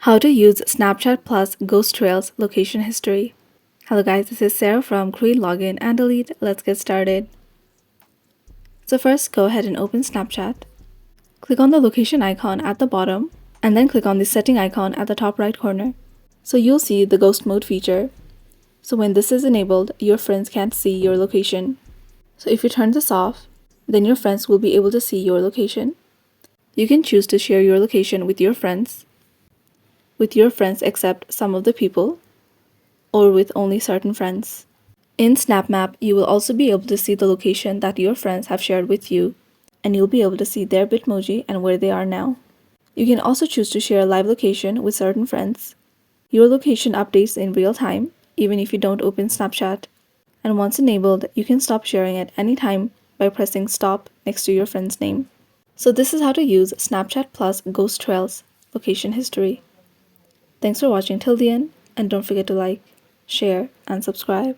How to use Snapchat Plus Ghost Trails location history. Hello guys, this is Sarah from Create Login and Delete. Let's get started. So first, go ahead and open Snapchat. Click on the location icon at the bottom and then click on the setting icon at the top right corner. So you'll see the ghost mode feature. So when this is enabled, your friends can't see your location. So if you turn this off, then your friends will be able to see your location. You can choose to share your location with your friends except some of the people, or with only certain friends. In SnapMap, you will also be able to see the location that your friends have shared with you, and you'll be able to see their Bitmoji and where they are now. You can also choose to share a live location with certain friends. Your location updates in real time, even if you don't open Snapchat. And once enabled, you can stop sharing at any time by pressing stop next to your friend's name. So this is how to use Snapchat Plus Ghost Trails location history. Thanks for watching till the end, and don't forget to like, share, and subscribe.